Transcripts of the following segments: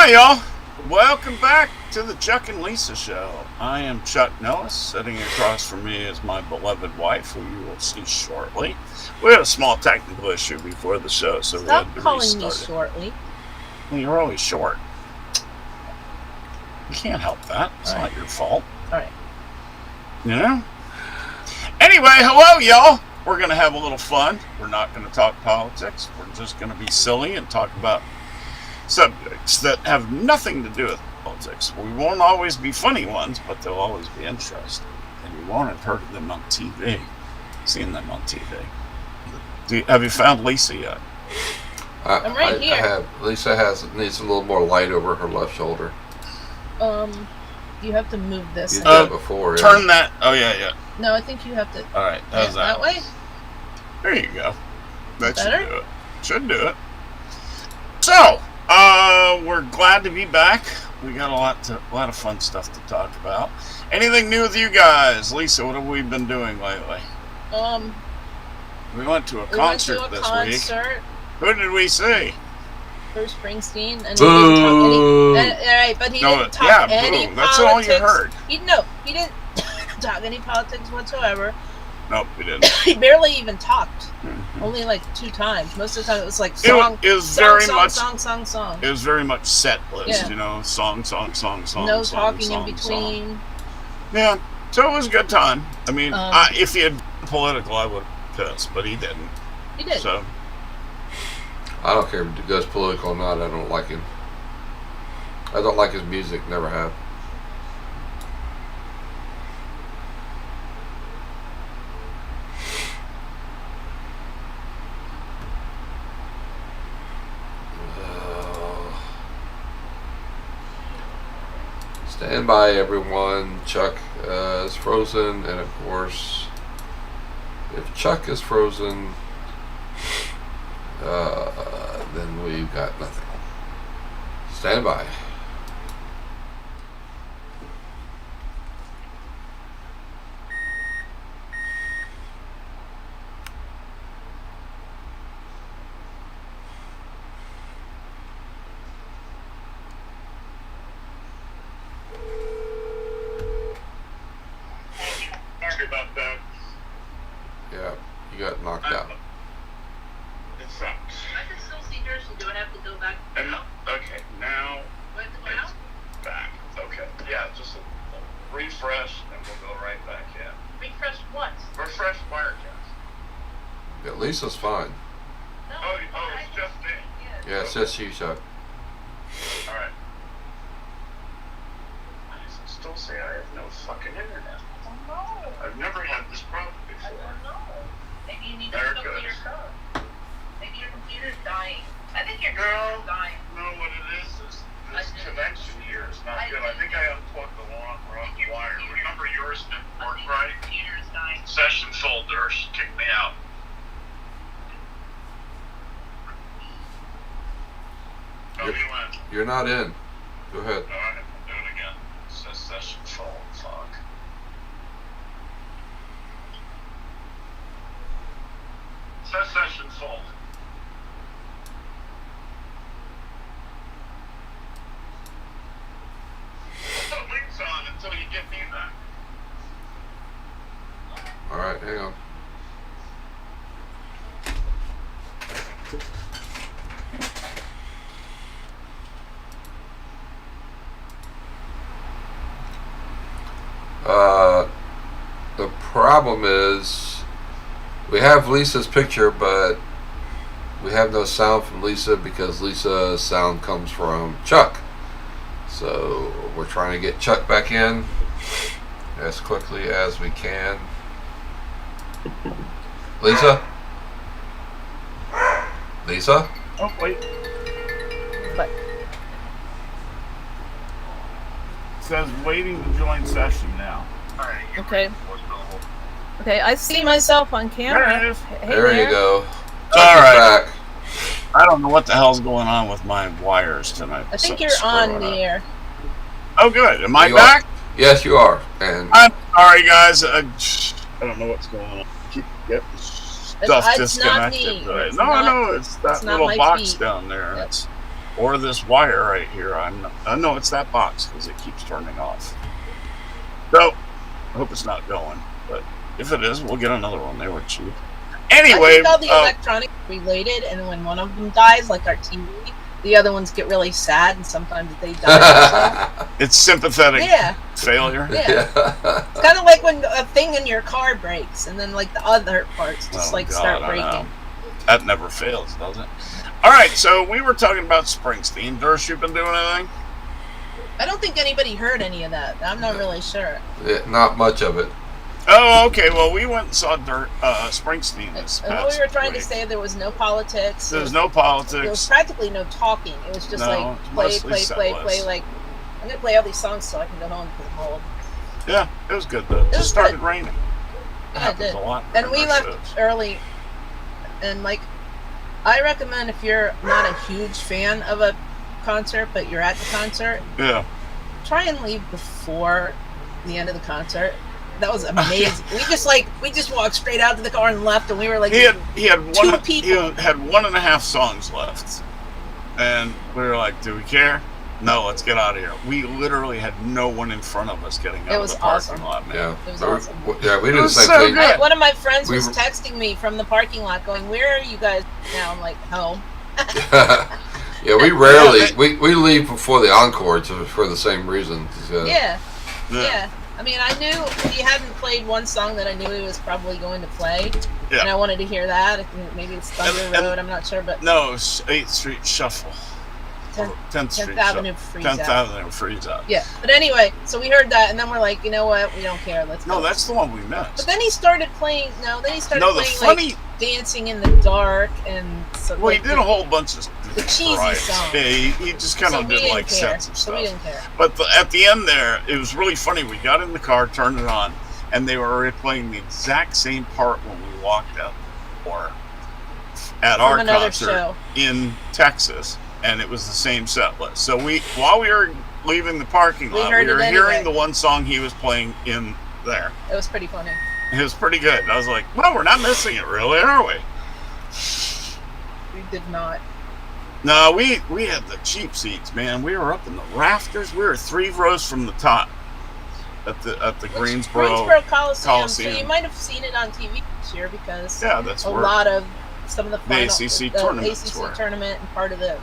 y'all. Welcome back to the Chuck and Lisa Show. I am Chuck Nellis. Sitting across from me is my beloved wife, who you will see shortly. We had a small technical issue before the show, so we had Stop to calling restart me it. shortly. Well, you're always short. You can't help that. It's not your fault. All right. You know? Anyway, hello, y'all. We're going to have a little fun. We're not going to talk politics. We're just going to be silly and talk about subjects that have nothing to do with politics. We won't always be funny ones, but they'll always be interesting. And you won't have heard of them on TV, seen them on TV. Have you found Lisa yet? I'm right here. I have. Lisa needs a little more light over her left shoulder. You have to move this. You did that before. Turn that. Oh, yeah. No, I think you have to. All right, how's that? That way? There you go. That Better? should do it. Should do it. So, we're glad to be back. We got a lot of fun stuff to talk about. Anything new with you guys? Lisa, what have we been doing lately? We went to a concert this week. Who did we see? Bruce Springsteen, and Boo! he didn't talk any. But he didn't talk any boo. politics. That's all you heard. He didn't talk any politics whatsoever. Nope, we didn't. He barely even talked. Mm-hmm. Only like 2 times. Most of the time it was like song. It was very much song. It was very much set list, Yeah. song. No talking in between. Yeah, so it was a good time. I mean, if he had been political, I would have pissed, but he didn't. He did. So I don't care if he goes political or not. I don't like him. I don't like his music. Never have. Stand by, everyone. Chuck is frozen, and of course, if Chuck is frozen, then we've got nothing. Stand by. sorry about that. Yeah, you got knocked out. It sucks. I can still see her, so do I have to go back? Okay, now Do I have to go out? back. Okay, yeah, just a refresh, and we'll go right back in. Refresh what? Refresh Wirecast. Yeah, Lisa's fine. No. It's just me. Yeah, it's just you, Chuck. All right. I still say I have no fucking internet. I don't know. I've never had this problem I before. don't know. Maybe you need to There it hook up to your goes. phone. Maybe your computer's dying. I think your No. computer's dying. No, what it is this I just- connection here is not I good. I think think- I unplugged the wrong your wire. computer- Remember yours didn't I work think right? your computer's dying. Session folder kicked me out. Oh, Yep. you went. You're not in. Go ahead. Alright, I'll do it again. It says session full. Fuck. It says session full. Put links on until you get me back. All right, hang on. The problem is we have Lisa's picture, but we have no sound from Lisa because Lisa's sound comes from Chuck. So we're trying to get Chuck back in as quickly as we can. Lisa? Lisa? Oh, wait. But It says waiting to join session now. Alright. okay. Okay, I see myself on camera. There it is. Hey There you go. Chuck All is right. back. I don't know what the hell's going on with my wires tonight. I think Something's you're on screwing the up. air. Oh, good. Am I You are. back? Yes, you are. And I'm sorry, guys. I don't know what's going on. Keep getting stuff It's not disconnected. me. Today. It's No, not- no, it's that it's not little my box feet. down there. Yep. It's or this wire right here. No, it's that box because it keeps turning off. So I hope it's not going, but if it is, we'll get another one. They were cheap. Anyway, I think all the electronics are related, and when one of them dies, like our TV, the other ones get really sad, and sometimes they die also. it's sympathetic Yeah, failure. yeah. It's kind of like when a thing in your car breaks, and then like the other parts just Oh, like God, start I breaking. know. That never fails, does it? All right, so we were talking about Springsteen. Durst, you been doing anything? I don't think anybody heard any of that. I'm not really sure. Yeah, not much of it. Oh, okay. Well, we went and saw Springsteen this And past what we were trying to week. say, there was no politics. There's no There was politics. practically no talking. It was just No, like it's play, mostly play, set play, list. play. Like, I'm gonna play all these songs so I can go home because I'm old. Yeah, it was good though. It was just started good. raining. Yeah, it happens did. a lot. And we during left our shows. early. And like, I recommend if you're not a huge fan of a concert, but you're at the concert, Yeah. try and leave before the end of the concert. That was amazing. We just walked straight out to the car and left, and we were like, He had one. Two people. He had 1.5 songs left, and we were like, "Do we care? No, let's get out of here." We literally had no one in front of us getting out It of was the parking awesome. lot, man. Yeah. It was But awesome. Yeah, we It did the was same so thing. good. One of my friends We was were- texting me from the parking lot, going, "Where are you guys now?" I'm like, "Home." Yeah, we rarely we leave before the encore for the same reason. Yeah. I mean, I knew he hadn't played one song that I knew he was probably going to play, Yeah. and I wanted to hear that. Maybe it's Thunder And- Road. I'm not sure, but No, it's 8th Street Shuffle. 10th Street 10th Avenue Shuffle. Freeze 10th Out. Avenue Freeze Out. Yeah. But anyway, so we heard that, and then we're like, you know what? We don't care. Let's go. No, that's the one we But missed. then he started playing. No, then he started No, the playing funny. like Dancing in the Dark and so, Well, he like, did a whole bunch of the cheesy varieties. songs. Yeah, he just kind so of we did didn't like care. sets of So we stuff. didn't care. But at the end there, it was really funny. We got in the car, turned it on, and they were already playing the exact same part when we walked out or at our From another concert show. in Texas, and it was the same set list. So while we were leaving the parking We lot, heard we were it hearing anyway. the one song he was playing in there. It was pretty funny. It was pretty good. I was like, well, we're not missing it, really, are we? We did not. No, we had the cheap seats, man. We were up in the rafters. We were 3 rows from the top at the Greensboro. Coliseum. So Coliseum. you might have seen it on TV this year because Yeah, that's a where lot of some of the final, ACC the tournaments ACC were. tournament and part of the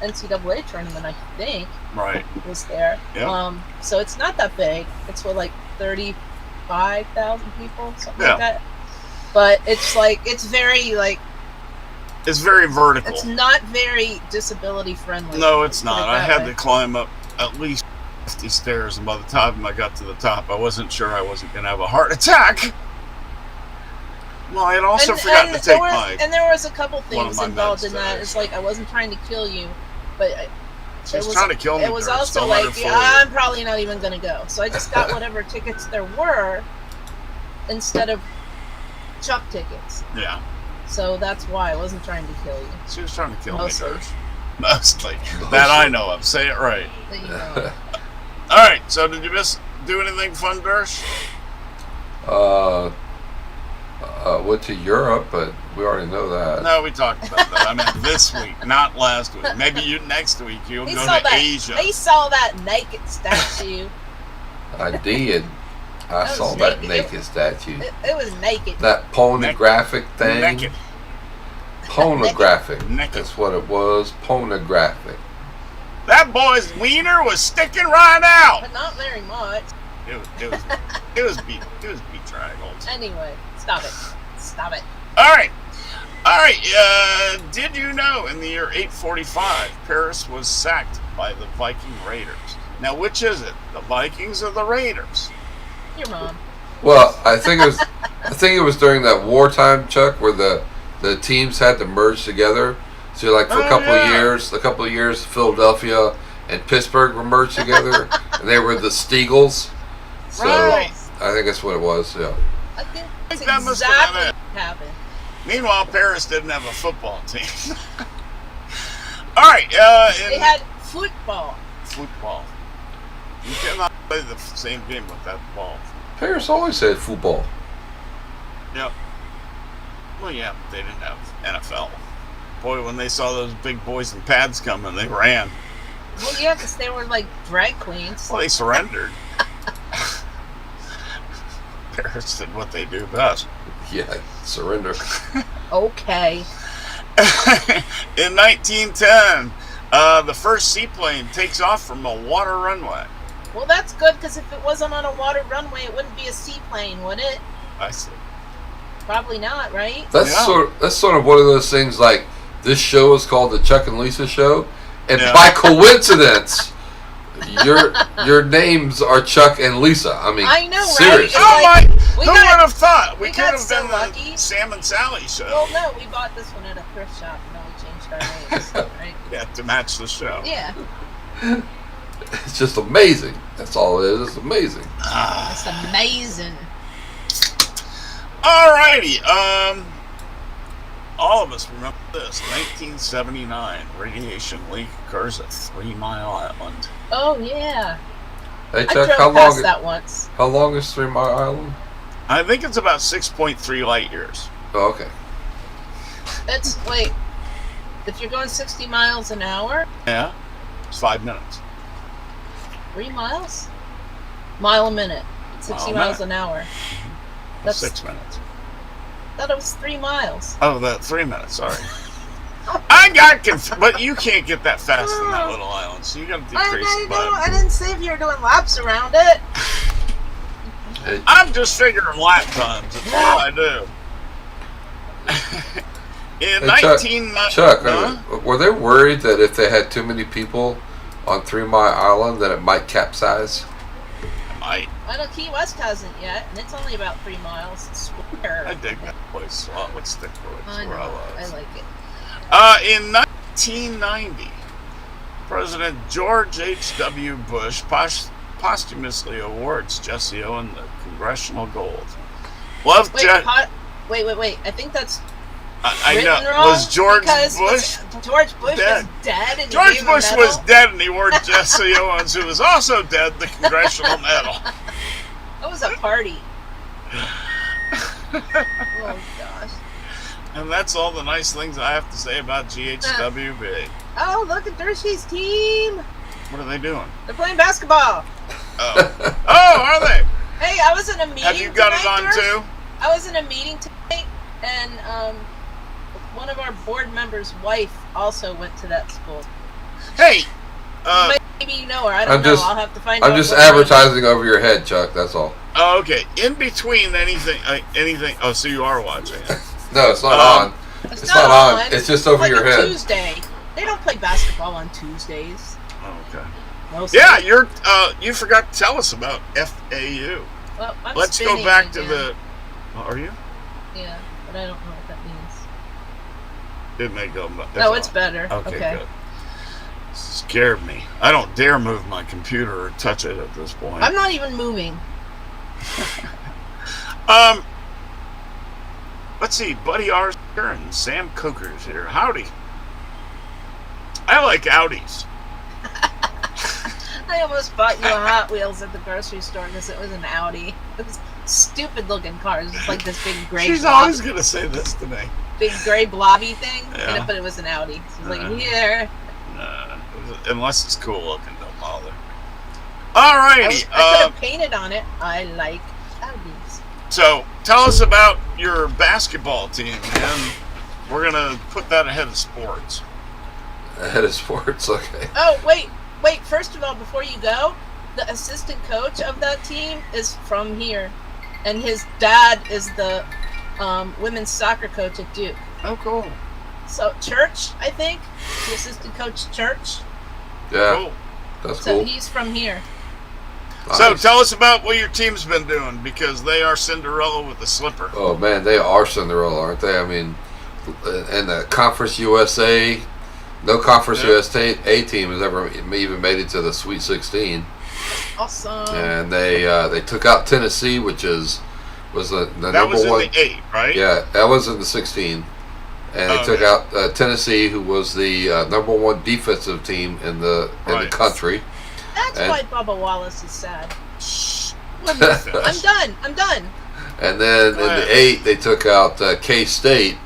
NCAA tournament, I think, right. was there. Yeah. So it's not that big. It's for like 35,000 people, something Yeah. like that. But it's like it's very like It's very vertical. it's not very disability friendly. No, it's Let's put not. it I that had way. to climb up at least 50 stairs, and by the time I got to the top, I wasn't sure I wasn't going to have a heart attack. Well, I had also forgotten to take my. And there was a couple one of things my involved meds in that. today. It's like I wasn't trying to kill you, but She was trying to kill me. it was Dirk. also Don't let like her fool I'm probably not even gonna go. So I just got whatever tickets there were instead of Chuck tickets. you. Yeah, So that's why I wasn't trying to kill you. she was trying to kill Mostly. me. Dirk. Mostly. That I know of. Say it right. That you know. All right. So, did you do anything fun, Dirk? Went to Europe, but we already know that. No, we talked about that. I mean, this week, not last week. Maybe next week you'll He go saw to that. Asia. He saw that naked statue. I did. I That saw was that naked. naked statue. It was naked. That pornographic thing. Naked. Pornographic. Naked. That's what it was. Pornographic. That boy's wiener was sticking right out. But not very much. It was bedraggled. Anyway, stop it. Stop it. All right. Did you know in the year 845 Paris was sacked by the Viking Raiders? Now, which is it, the Vikings or the Raiders? Your mom. Well, I think it was during that wartime, Chuck, where the teams had to merge together. So like for Oh, a couple yeah. of years, Philadelphia and Pittsburgh were merged together, and they were the Steagles. So Right. I think that's what it was. Yeah. I think that's That must have been exactly it. what happened. Meanwhile, Paris didn't have a football team. All right. They had football. football. You cannot play the same game with that ball. Paris always said football. Yep. Well, yeah, but they didn't have NFL. Boy, when they saw those big boys in pads coming, they ran. Well, yeah, because they were like drag queens. Well, they surrendered. Parents did what they do best. Yeah, surrender. Okay. In 1910, the first seaplane takes off from a water runway. Well, that's good because if it wasn't on a water runway, it wouldn't be a seaplane, would it? I see. Probably not, right? That's Yeah. that's sort of one of those things. Like this show is called the Chuck and Lisa Show, and Yeah. by coincidence, your names are Chuck and Lisa. I mean, I know, right? seriously. Oh Like, my! we Who got- would have thought? We we could got have so been lucky. the Sam and Sally show. Well, no, we bought this one at a thrift shop and then we changed our names, right? Yeah, to match the show. Yeah, It's just amazing. That's all it is. It's amazing. it's amazing. Alrighty. All of us remember this. 1979, radiation leak occurs at 3 Mile Island. Oh yeah, Hey I Chuck, drove how past long? that once. How long is 3 Mile Island? I think it's about 6.3 light years. Oh, okay. It's like if you're going 60 miles an hour, Yeah, it's 5 minutes. 3 miles, mile a minute, 60 Mile a miles an hour. That's 6 minutes. I thought it was 3 miles. Oh, that 3 minutes. Sorry. I got confused, but you can't get that fast in that little island, so you got to decrease it by. I didn't say if you were doing laps around it. Hey, I'm just figuring lap times. That's all I do. In Hey, Chuck, 1990, Chuck, were they worried that if they had too many people on 3 Mile Island, that it might capsize? I I know Key West hasn't yet, and it's only about 3 miles. It's square. dig that place a lot with Stickwood. I That's where I know. I was. like it. In 1990, President George H.W. Bush posthumously awards Jesse Owens the Congressional Gold. Love Wait, wait. I think that's I written know. wrong. Was George because Bush George Bush dead? was dead, and he George gave him a Bush medal? was dead, and he awarded Jesse Owens, who was also dead, the Congressional Medal. That was a party. Oh gosh. And that's all the nice things I have to say about GHWB. Oh, look at Dershey's team. What are they doing? They're playing basketball. Oh, are they? Hey, I was in a meeting. Have you got it tonight, on Dersh. too? I was in a meeting tonight, and one of our board members' wife also went to that school. Hey, uh, Maybe you know her. I don't I'm know. just- I'll have to find out. I'm just what her name is. advertising over your head, Chuck. That's all. oh, okay. In between anything. Oh, so you are watching it. No, it's not Um, on. It's not on. It's just over like your a head. Tuesday. They don't play basketball on Tuesdays. Oh, okay. Mostly. Yeah, you forgot to tell us about FAU. Well, I'm Let's go spinning back to again. the. Oh, are you? Yeah, but I don't know what that means. It may go. No, it's better. Okay, good. Scared me. I don't dare move my computer or touch it at this point. I'm not even moving. Let's see. Buddy R's here and Sam Coker's here. Howdy. I like Audis. I almost bought you a Hot Wheels at the grocery store because it was an Audi. It was stupid looking car. It was just like this big gray She's blob, always gonna say this to me. big gray blobby thing, Yeah. but it was an Audi. So it was Yeah. like, here. Unless it's cool looking, don't bother. I Alrighty. could have painted on it. I like Audis. So tell us about your basketball team, man. We're gonna put that ahead of sports. Head of sports. Okay. Oh, wait. First of all, before you go, the assistant coach of that team is from here. And his dad is the women's soccer coach at Duke. Oh, cool. So, Church, I think. The assistant coach, Church. Yeah, Cool. that's So cool. he's from here. So Nice. tell us about what your team's been doing, because they are Cinderella with the slipper. Oh man, they are Cinderella, aren't they? I mean, and the Conference USA, no Conference Yeah. USA team has ever even made it to the Sweet 16, Awesome. and they took out Tennessee, which was the That number was in one. the 8, right? Yeah, that was in the 16, and they took Okay. out Tennessee, who was the number one defensive team in the Right. country. That's and- why Bubba Wallace is sad. Shh. Let me finish. I'm done. And then Go in ahead. the 8, they took out K-State,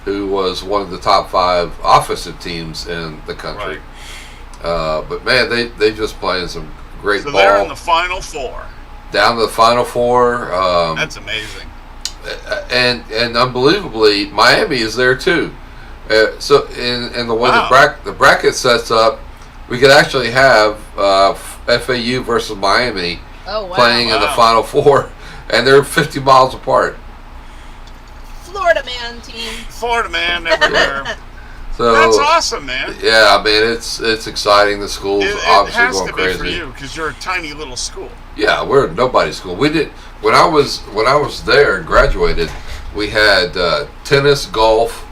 who was one of the top 5 offensive teams in the country. But man, they just playing some great So ball. they're in the Final Four. Down to the Final Four. That's amazing. And unbelievably, Miami is there too. So in the way Wow. the bracket sets up, we could actually have FAU versus Miami Oh wow. playing in the Wow. Final Four, and they're 50 miles apart. Florida man team. Florida man everywhere. So That's awesome, man. yeah, I mean it's exciting. The school's It obviously has going to be crazy. for you because you're a tiny little school. Yeah, we're nobody's school. We did when I was there and graduated. We had tennis, golf,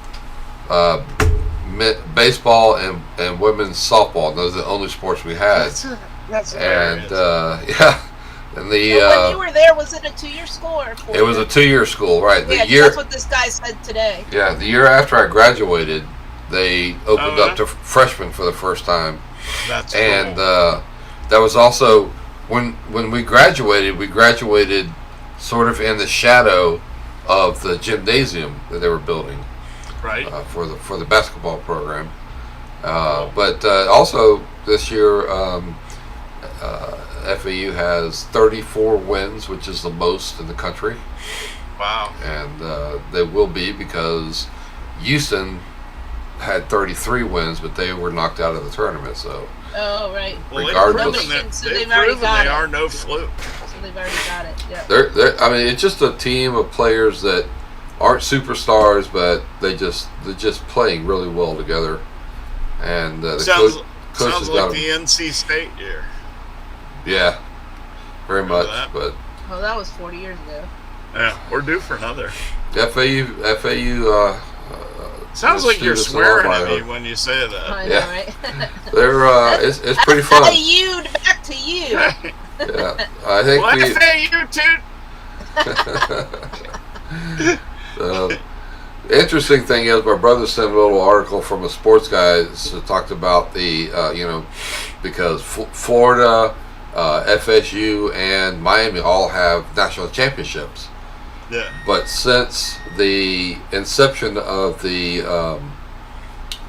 baseball, and women's softball. Those are the only sports we had. That's And hilarious. yeah, and the Well, when you were there, was it a 2-year school or 4? it was a 2-year school, right? Yeah, 'cause that's what this guy said today. Yeah, the year after I graduated, they opened Oh, up to freshmen for the first time. That's And cool. that was also when we graduated sort of in the shadow of the gymnasium that they were building Right. for the basketball program. But also this year, FAU has 34 wins, which is the most in the country, Wow. and they will be because Houston had 33 wins, but they were knocked out of the tournament. So Oh, right. Well, Regardless. they've proven that, So they've they've already proven got they it. are no fluke. So they've already got it. Yeah. they're I mean, it's just a team of players that aren't superstars, but they're just playing really well together. And the Sounds, coach sounds has got like them. the NC State year. Yeah, very Remember much. that? But Well, that was 40 years ago. Yeah, we're due for another. FAU. Sounds the like you're students swearing are at me when you say that. I Yeah. know, right? They're it's pretty fun. You back to you. Yeah, I think Well, we. FAU too. The interesting thing is, my brother sent a little article from a sports guy that talked about the, because Florida, FSU, and Miami all have national championships. Yeah. But since the inception of the,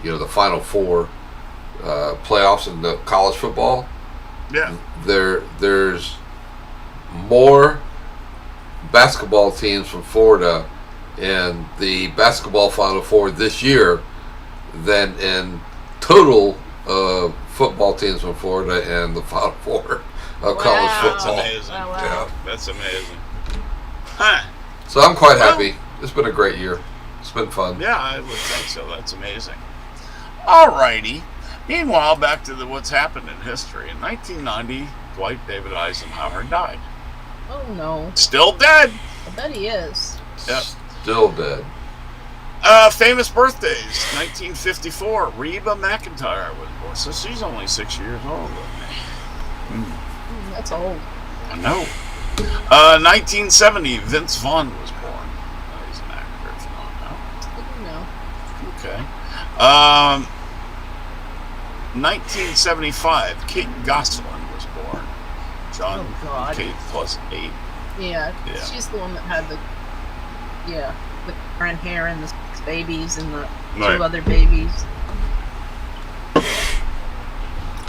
the Final Four playoffs in the college football, Yeah. there's more basketball teams from Florida in the basketball Final Four this year than in total football teams from Florida in the Final Four of college Wow. That's football. amazing. Wow, wow. Yeah. That's amazing. Huh. So I'm quite Well- happy. It's been a great year. It's been fun. Yeah, I would think so. That's amazing. Alrighty. Meanwhile, back to what's happened in history. In 1990, Dwight David Eisenhower died. Oh no, Still dead. I bet he is. Yep. Still dead. Famous birthdays. 1954, Reba McEntire was born. So she's only 6 years old. That's old. I know. 1970, Vince Vaughn was born. He's an actor, if you don't know. I don't know. Okay. 1975, Kate Gosselin was born. John Oh, God. Kate plus 8. Yeah, Yeah. she's the one that had the current hair and the 6 babies and the Right. 2 other babies.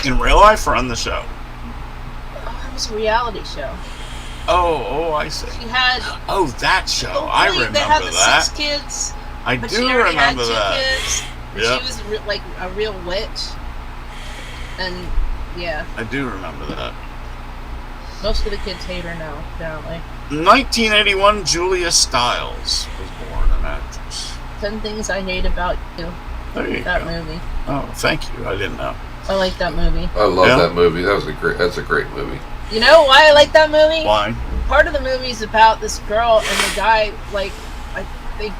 In real life or on the show? Oh, it was a reality show. Oh, I see. She had. Oh, that show. Oh, I really? remember They had the that. 6 kids, I but do she already remember had 2 that. kids. And Yep. she was like a real witch. And yeah, I do remember that. most of the kids hate her now, apparently. 1981, Julia Stiles was born, an actress. 10 Things I Hate About You. There you That go. movie. Oh, thank you. I didn't know. I like that movie. I love Yeah. that movie. That's a great movie. You know why I like that movie? Why? Part of the movie is about this girl and the guy, like, I think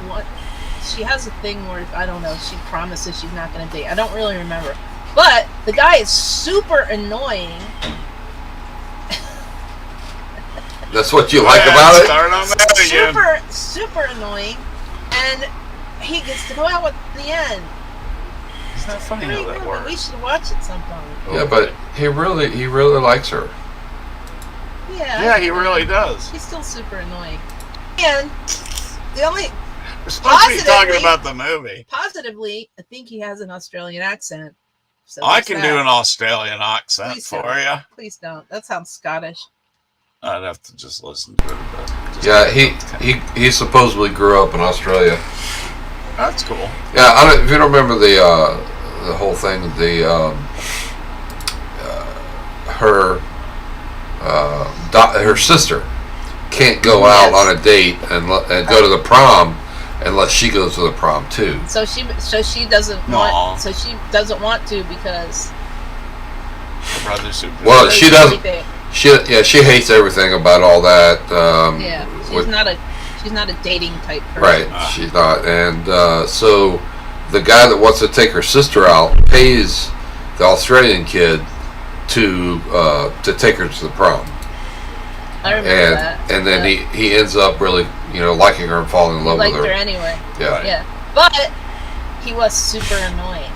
she has a thing where, I don't know, she promises she's not going to date. I don't really remember. But the guy is super annoying. That's what you like Yeah, about it? Start on that again. Super annoying. And he gets to go out with the end. It's not funny Great how that movie. We works. should watch it sometime. Yeah, but he really likes her. Yeah. Yeah, he really does. He's still super annoying. And the only We're supposed to be talking Positively. about the movie. Positively, I think he has an Australian accent. So I there's can that. do an Australian accent Please for don't. you. Please don't. That sounds Scottish. I'd have to just listen to it a bit. Yeah, he supposedly grew up in Australia. That's cool. Yeah, if you don't remember the whole thing, her sister can't go out on a date and go to the prom unless she goes to the prom too. So she doesn't Aw. want. So she doesn't want to because. Her brother's super. Well, she doesn't. everything. She hates everything about all that. Yeah, she's not a dating type person. Right, she's not, and so the guy that wants to take her sister out pays the Australian kid to take her to the prom, I remember that. and then he ends up really liking her and falling in love liked with her her. anyway. Yeah. Yeah, but he was super annoying.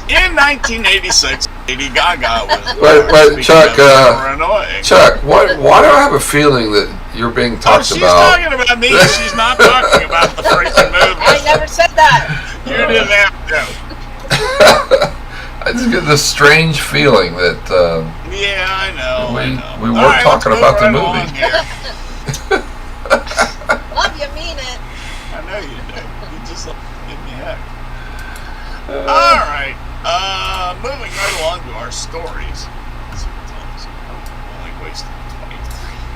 In 1986, Lady Gaga was. But Chuck, more annoying. Chuck, why do I have a feeling that you're being Oh, talked she's about? talking about me. She's not talking about the freaking movie. I never said that. You didn't have to. I just get this strange feeling that Yeah, I know. We All were right, talking let's about the move right movie. along here. Love you, mean it. I know you do. You just give me heck. All right. Moving right along to our stories. Let's see what time is it? Oh, we only wasted 23.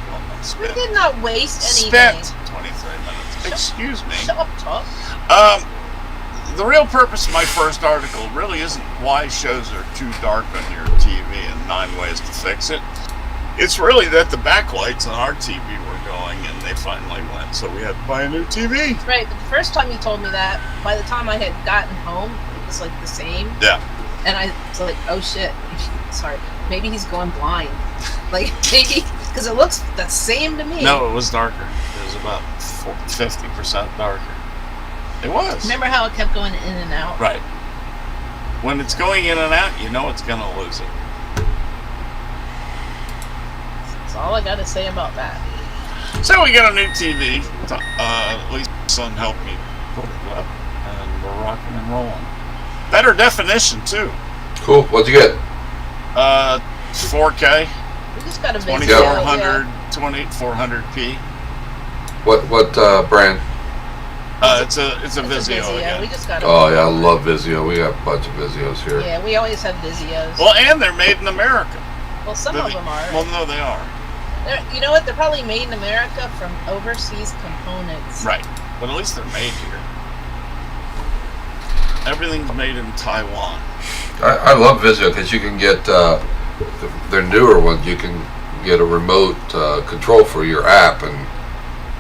Well, not We spent. did not waste anything. Spent 23 minutes. Excuse me. Shut up, Chuck. The real purpose of my first article really isn't why shows are too dark on your TV and 9 ways to fix it. It's really that the backlights on our TV were going and they finally went, so we had to buy a new TV. Right, but the first time you told me that, by the time I had gotten home, it was like the same. Yeah. And I was like, oh shit. Sorry. Maybe he's going blind. Like, maybe, because it looks the same to me. No, it was darker. It was about 50% darker. It was. Remember how it kept going in and out? Right. When it's going in and out, you know it's going to lose it. That's all I got to say about that. So we got a new TV. At least my son helped me put it up, and we're rocking and rolling. Better definition too. Cool. What'd you get? 4K, We just got a Vizio. 2400, Yeah. 2400p. What brand? It's a It's a Vizio We again. just got a Oh yeah, I love Vizio. We got a bunch of Vizios here. Yeah, we always have Vizios. Well, and they're made in America. Well, some of them are. Well, no, they are. You know what? They're probably made in America from overseas components. Right, but at least they're made here. Everything's made in Taiwan. I love Vizio because you can get their newer ones. You can get a remote control for your app and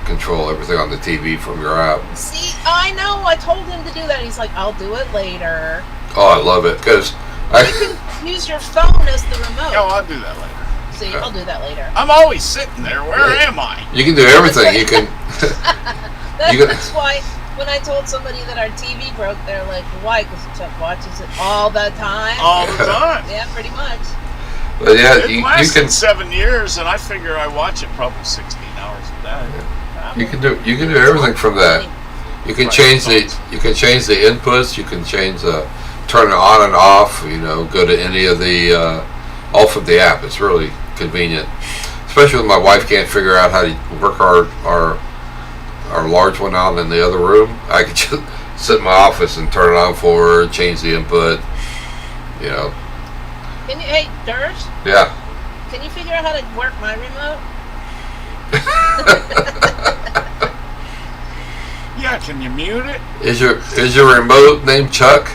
control everything on the TV from your app. See, I know. I told him to do that. He's like, I'll do it later. Oh, I love it because You can use your phone as the remote. Oh, I'll do that later. See, I'll do that later. I'm always sitting there. Where am I? you can do everything. You can. You That's why when I told somebody that our TV broke, they're like, why? Because Chuck watches it all the time. All the time. Yeah, pretty much. But yeah, It you lasted can. 7 years, and I figure I watch it probably 16 hours a day. You can do everything from that. You can Right, change the phones. you can change the inputs. You can change the turn it on and off. Go to any of the all from the app. It's really convenient, especially when my wife can't figure out how to work our large one out in the other room. I could just sit in my office and turn it on for her, change the input. Can you, hey, Durst, Yeah. can you figure out how to work my remote? Yeah, can you mute it? Is your remote named Chuck?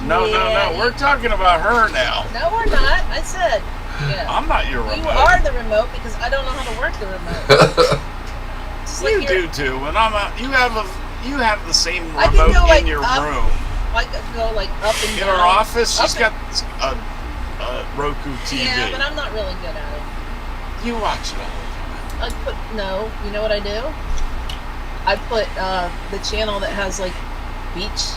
No, Yeah. We're talking about her now. No, we're not. I said, yeah. I'm not your You remote. are the remote because I don't know how to work the remote. Just like You you're- do too, and you have the same I can remote go, like, in your up room. I could go like up and In down. her office, she's Up got a Roku TV. Yeah, but I'm not really good at it. You watch it all No, you know what I do? I put the channel that has like beach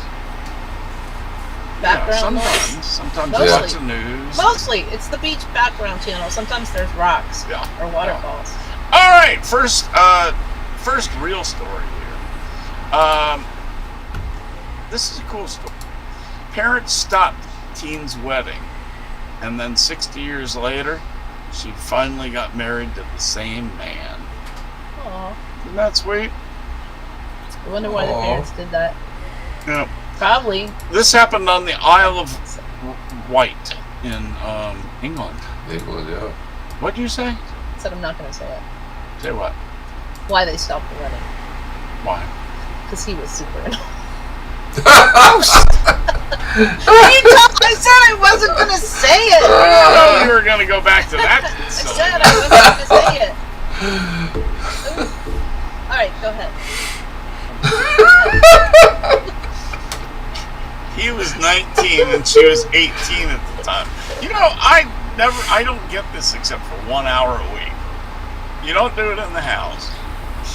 the time. background Yeah, noise. sometimes Mostly. you watch the news. Mostly, it's the beach background channel. Sometimes there's rocks Yeah. or waterfalls. All right, first first real story here. This is a cool story. Parents stopped teen's wedding, and then 60 years later, she finally got married to the same man. Aw. Isn't that sweet? I wonder why the Aw. parents did that. Yeah. Probably. This happened on the Isle of Wight in England. England, yeah. What'd you say? Said I'm not going to say it. Say what? Why they stopped the wedding? Why? Because he was super annoying. I said I wasn't going to say it. Oh, you were going to go back to that. I said I wasn't going to say it. All right, go ahead. He was 19 and she was 18 at the time. You know, I don't get this except for 1 hour a week. You don't do it in the house.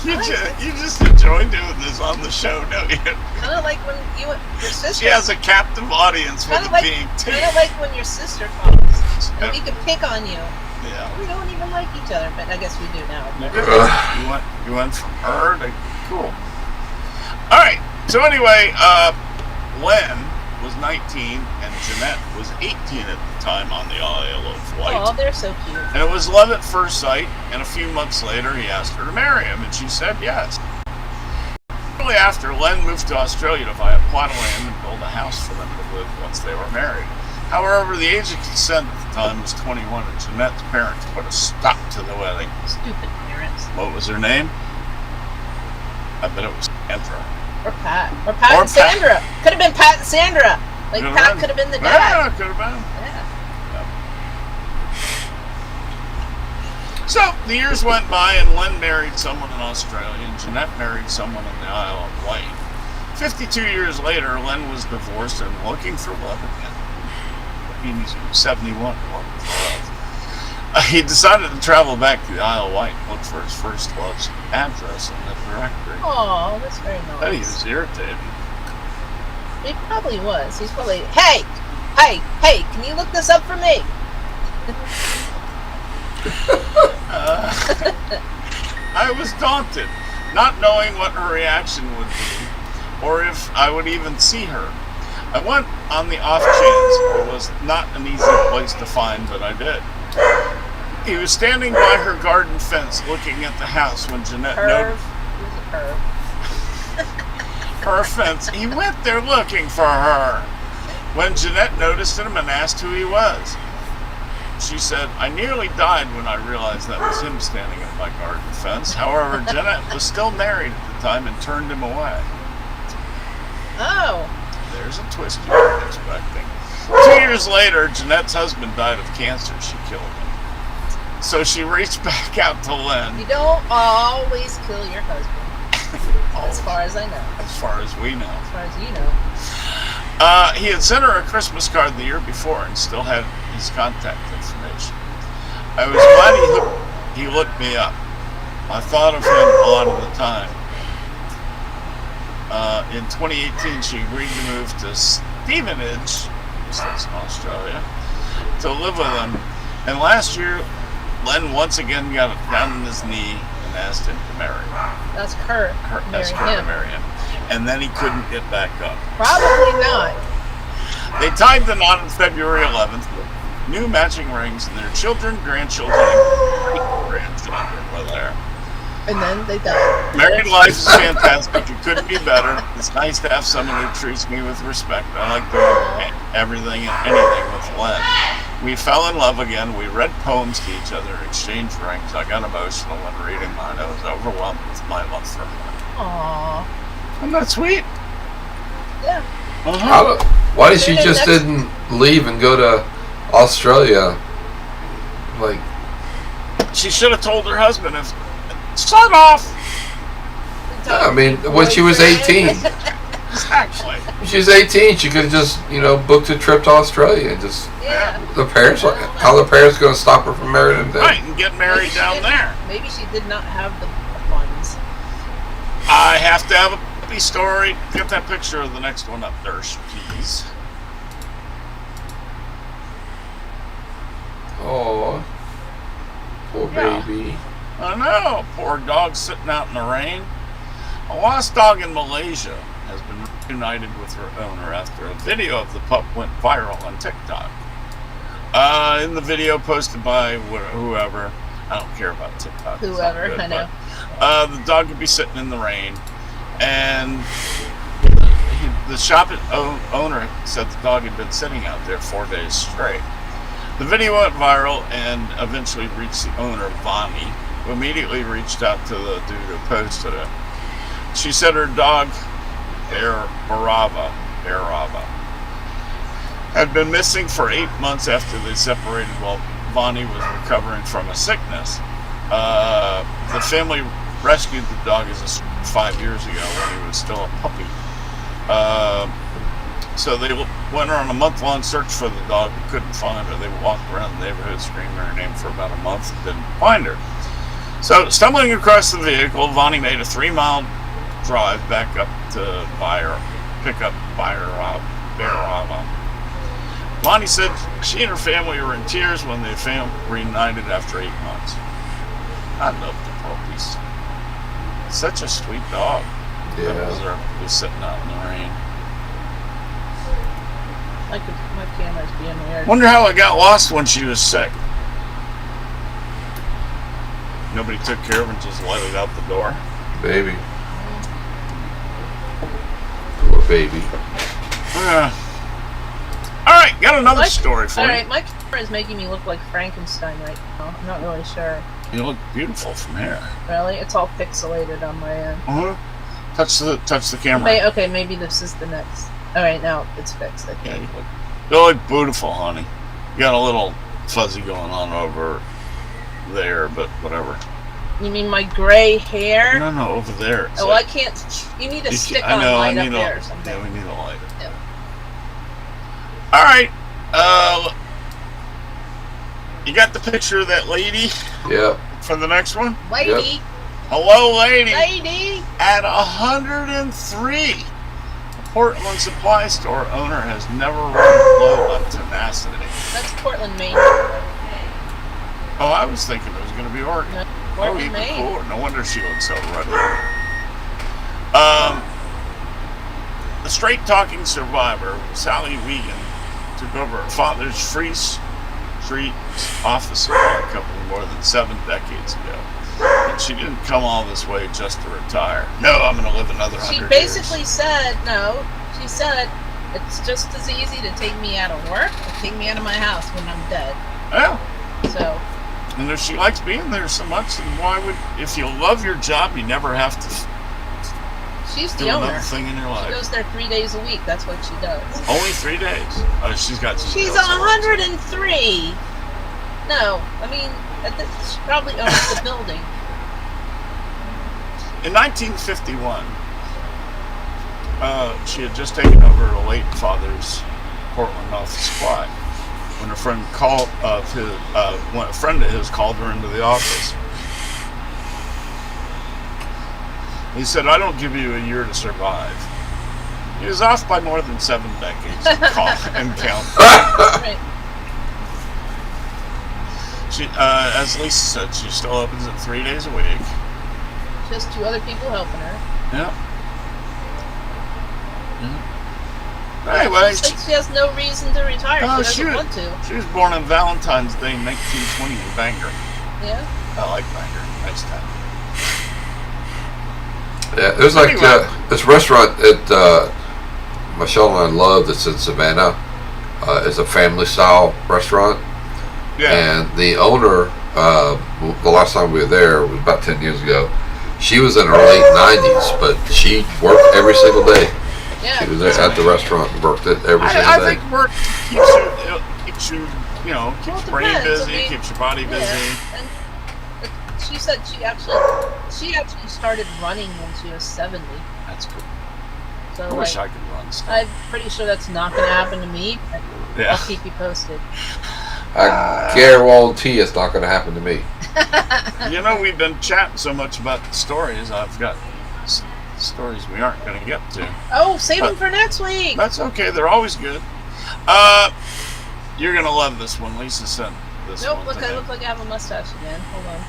You just enjoy doing this on the show, don't you? Kind of like when you and your sister. She has a captive audience with Kind of it like, being kind taped. of like when your sister calls and we can pick on you. Yeah. We don't even like each other, but I guess we do now. You went from her to cool. All right. So anyway, Len was 19 and Jeanette was 18 at the time on the Isle of Wight. Oh, they're so cute. And it was love at first sight, and a few months later he asked her to marry him, and she said yes. Shortly after, Len moved to Australia to buy a plot of land and build a house for them to live once they were married. However, the age of consent at the time was 21, and Jeanette's parents put a stop to the wedding. Stupid parents. What was her name? I bet it was Sandra. Or Pat. Or Pat Or and Sandra. Could have been Pat and Sandra. Like Could've Pat been. could have been the Yeah, dad. could have been. Yeah. So the years went by, and Len married someone in Australia, and Jeanette married someone on the Isle of Wight. 52 years later, Len was divorced and looking for love again. I mean, he's 71 looking for love. He decided to travel back to the Isle of Wight and look for his first love's address in the directory. Oh, that's very I bet he nice. was irritated. He probably was. He's probably, hey, can you look this up for me? I was daunted, not knowing what her reaction would be, or if I would even see her. I went on the off chance. It was not an easy place to find, but I did. He was standing by her garden fence looking at the house when Jeanette noticed He was a perv. her fence. He went there looking for her. When Jeanette noticed him and asked who he was, she said, I nearly died when I realized that was him standing at my garden fence. However, Jeanette was still married at the time and turned him away. Oh. There's a twist you weren't expecting. 2 years later, Jeanette's husband died of cancer. She killed him. So she reached back out to Len. You don't always kill your husband. As far as I know. As far as we know. As far as you know. He had sent her a Christmas card the year before and still had his contact information. I was glad he looked me up. I thought of him a lot of the time. In 2018, she agreed to move to Stevenage, that's in Australia, to live with him. And last year, Len once again got down on his knee and asked him to marry her. That's Kurt. Asked her to marry him. And then he couldn't get back up. Probably not. They tied the knot on February 11th with new matching rings, and their children, grandchildren, and great-grandchildren were there. And then they died. Married life is fantastic. It couldn't be better. It's nice to have someone who treats me with respect. I like doing everything and anything with Len. We fell in love again. We read poems to each other, exchanged rings. I got emotional when reading mine. I was overwhelmed with my love for him. Aww. Isn't that sweet? Yeah. Why did she just didn't leave and go to Australia? Like, She should have told her husband, "Son off!" I mean, when she was 18. Exactly. She was 18. She could have just, booked a trip to Australia and just. Yeah. The parents, how the parents going to stop her from marrying him? Then? Right, and get married down there. Maybe she did not have the funds. I have to have a puppy story. Get that picture of the next one up there, please. Oh, poor Yeah. baby. I know, poor dog sitting out in the rain. A lost dog in Malaysia has been reunited with her owner after a video of the pup went viral on TikTok. In the video posted by whoever, I don't care about TikTok. It's not Whoever, good, I know. but, the dog could be sitting in the rain, and the shop owner said the dog had been sitting out there 4 days straight. The video went viral and eventually reached the owner, Vani, who immediately reached out to the dude who posted it. She said her dog, Barava, had been missing for 8 months after they separated while Vani was recovering from a sickness. The family rescued the dog as 5 years ago when he was still a puppy. So they went on a month-long search for the dog but couldn't find her. They walked around the neighborhood screaming her name for about a month and didn't find her. So, stumbling across the vehicle, Vani made a 3-mile drive back up to pick up Barava. Vani said she and her family were in tears when they reunited after 8 months. I love the puppies. Such a sweet dog. Yeah. That deserved to be sitting out in the rain. My camera's being weird. Wonder how it got lost when she was sick. Nobody took care of it and just let it out the door. Baby. Poor baby. Alright, got another story for you. Alright, my camera is making me look like Frankenstein right now. I'm not really sure. You look beautiful from here. Really? It's all pixelated on my end. Touch the camera. Okay, maybe this is the next. Alright, now it's fixed, I Yeah, think. you look beautiful, honey. You got a little fuzzy going on over there, but whatever. You mean my gray hair? No, over there. It's Oh, like- I can't. You need a you stick I on know, light I up need there a, or something. Yeah, we need a lighter. Yeah. Alright. You got the picture of that lady Yep. for the next one? Lady! Hello, lady. Lady! At 103. The Portland supply store owner has never run low on tenacity. That's Portland, Maine. Oh, I was thinking it was going to be Oregon. No, Oh, Portland, even Maine. cooler. No wonder she looks so ruddy. The straight-talking survivor, Sally Wiegand, took over her father's Free Street office supply company more than 7 decades ago. And she didn't come all this way just to retire. No, I'm going to live another 100 She years. basically said, no, she said, it's just as easy to take me out of work or take me out of my house when I'm dead. Yeah. So, And if she likes being there so much, then why would, if you love your job, you never have to she's do the owner. another thing in your She life. goes there 3 days a week. That's what she does. Only 3 days. Oh, she's got some. She's 103. No, I mean, she probably owns the building. In 1951, she had just taken over her late father's Portland office supply when a friend when a friend of his called her into the office. He said, "I don't give you a year to survive." He was off by more than 7 decades and count. Right. She, as Lisa said, she still opens it 3 days a week. Just 2 other people helping her. Yeah. Anyway, She said she has no reason to retire. Oh, she doesn't want to. she was born on Valentine's Day, 1920 in Bangor. Yeah. I like Bangor. Nice town. Yeah, there's like Anyway. this restaurant that Michelle and I love that's in Savannah. It's a family style restaurant. Yeah. And the owner, the last time we were there was about 10 years ago. She was in her late 90s, but she worked every single day. Yeah. She was there at the restaurant and worked it every single I day. think work keeps you Well, keeps it your brain depends. busy, I mean, keeps your body busy. Yeah. And she said she actually started running when she was 70. That's cool. So I like, wish I could run stuff. I'm pretty sure that's not going to happen to me. But Yeah. I'll keep you posted. I guarantee it's not going to happen to me. We've been chatting so much about the stories. I've got stories we aren't going to get to. Oh, save them for next week. That's okay. They're always good. You're going to love this one. Lisa sent this Nope, one look, to I me. look like I have a mustache again. Hold on.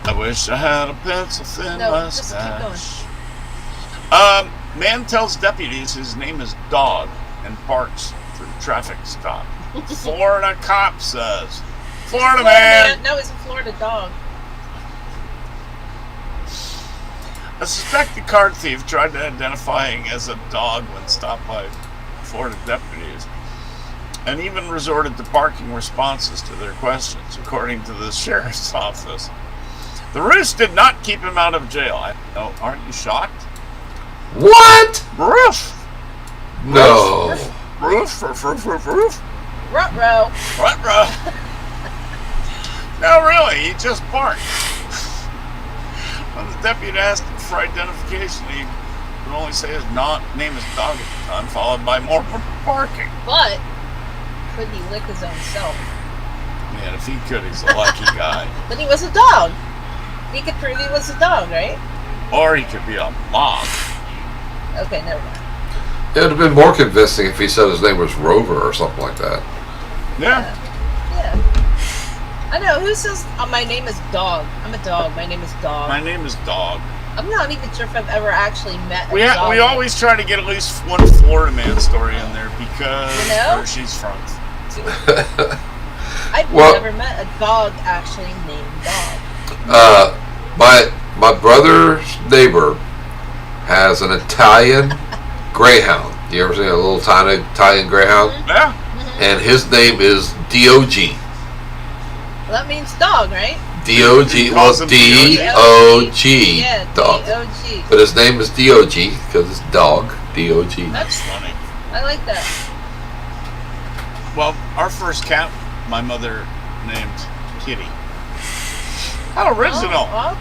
I wish I had a pencil thin No, just keep mustache. Man tells deputies his name is Dog and parks for the traffic stop. Florida cop says. Florida man. No, he's a Florida dog. A suspected card thief tried to identifying as a dog when stopped by Florida deputies, and even resorted to barking responses to their questions, according to the sheriff's office. The ruse did not keep him out of jail. Aren't you shocked? What? Roof! No. Roof! Roof! Ruh-roh. Ruh-roh. No, really, he just barked. When the deputy asked him for identification, he would only say his name is Dog at the time, followed by more barking. But could he lick his own self? Man, if he could, he's a lucky guy. But he was a dog. He could prove he was a dog, right? Or he could be a mob. Okay, never mind. It would have been more convincing if he said his name was Rover or something like that. Yeah. Yeah. I know. Who says my name is Dog? I'm a dog. My name is Dog. My name is Dog. I'm not even sure if I've ever actually met a We dog. always try to get at least one Florida man story in there because You know? where she's from. I've Well- never met a dog actually named Dog. My brother's neighbor has an Italian greyhound. You ever seen a little tiny Italian greyhound? Yeah. And his name is D.O.G. Well, that means dog, right? D.O.G. Well, Calls him D.O.G. Yeah, Dog. D-O-G. But his name is D.O.G. because it's dog. D.O.G. That's Funny. I like that. Well, our first cat, my mother named Kitty. How original. Oh,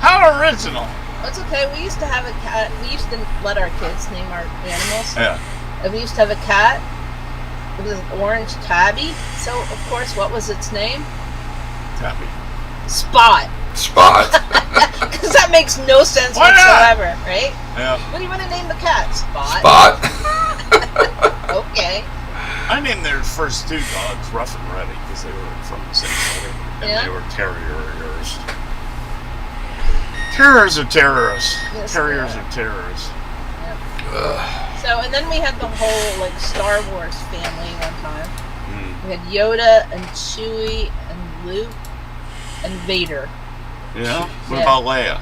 How original. that's okay. We used to have a cat. We used to let our kids name our animals. Yeah. And we used to have a cat. It was an orange tabby. So, of course, what was its name? Tappy. Spot. Spot. Because that makes no sense Why not? whatsoever, right? Yeah. What do you want to name the cat? Spot. Spot. Okay. I named their first two dogs Rough and Ready because they were from the same litter. And Yeah. they were terriers. Terriers are terrorists. Yes, Terriers they are. are terrorists. So, and then we had the whole, like, Star Wars family one time. Mm. We had Yoda and Chewie and Luke and Vader. Yeah? What Yeah. about Leia?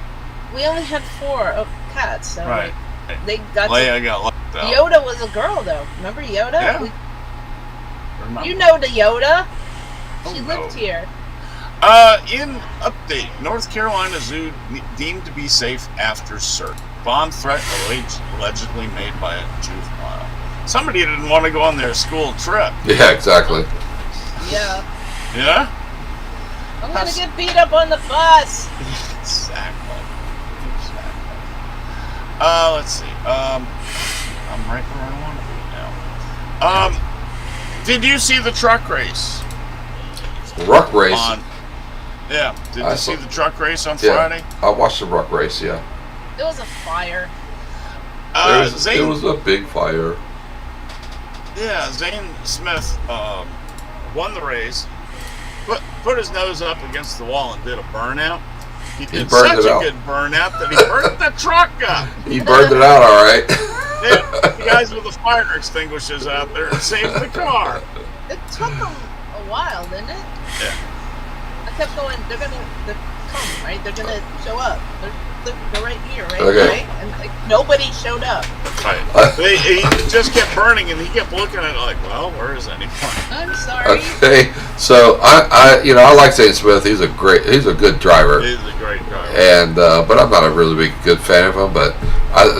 We only had 4 cats, so Right. like, they got Leia got left to... out. Yoda was a girl, though. Remember Yoda? Yeah. You know the Yoda? Oh, She no. lived here. In update, North Carolina Zoo deemed to be safe after cert. Bomb threat allegedly made by a juvenile. Somebody didn't want to go on their school trip. Yeah, exactly. Yeah. Yeah? I'm gonna get beat up on the bus. Exactly. Let's see. I'm right where I want to be now. Did you see the truck race? Ruck race. Yeah. Did I you see saw- the truck race on Yeah. Friday? I watched the ruck race, yeah. It was a fire. Zane, it was a big fire. yeah, Zane Smith won the race, put his nose up against the wall and did a burnout. He did burned such it a out. good burnout that he burned the truck up. He burned it out all right. Yeah, the guys with the fire extinguishers out there and saved the car. It took them a while, didn't it? Yeah. I kept going, they're come, right? They're gonna show up. They're right here, right? Okay. Right? And like nobody showed up. Right. He just kept burning, and he kept looking at it like, well, where is anyone? I'm sorry. Okay, so I like Zane Smith. He's a good driver, He's a great driver. and but I'm not a really good fan of him. But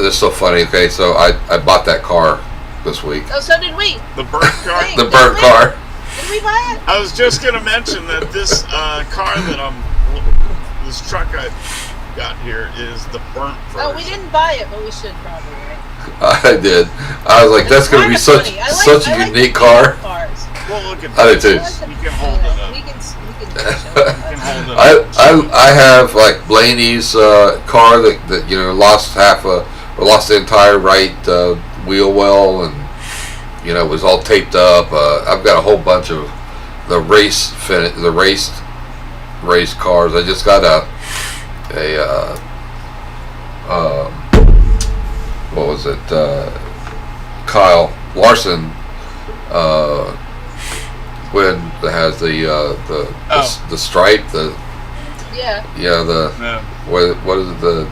it's so funny. Okay, so I bought that car this week, Oh, so did we. The burnt car. Hey. the burnt car. Did we buy it? I was just going to mention that this car that this truck I got here is the burnt version. Oh, we didn't buy it, but we should probably, right? I did. I was like, that's It's going to be kinda such funny. I like- such I a like unique the car. Cars. Well, look at I did that. too. I like the- You can hold it up. We can show You it. can hold it up. I have like Blaney's car that lost lost the entire right wheel well, and was all taped up. I've got a whole bunch of the race race cars. I just got a what was it? Kyle Larson when that has the stripe, Yeah. Yeah. what is it, the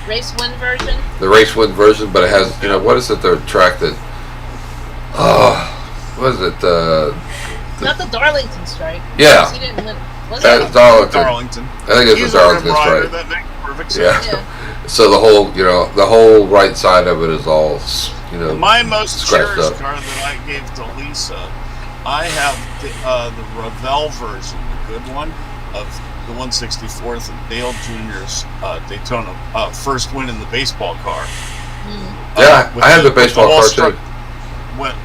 Race win version. race win version, but it has, what is it, the track that what is it, Not the Darlington stripe. Yeah. He didn't win. Was that's it? Darlington. I think it's He's the a Darlington rider. stripe. That makes perfect sense. Yeah. Yeah. So the whole right side of it is all, My most scratched cherished up. car that I gave to Lisa, I have the Ravel version, the good one, of the 164th and Dale Jr.'s Daytona first win in the baseball car. Yeah, With I have the with baseball whole car stripe- too.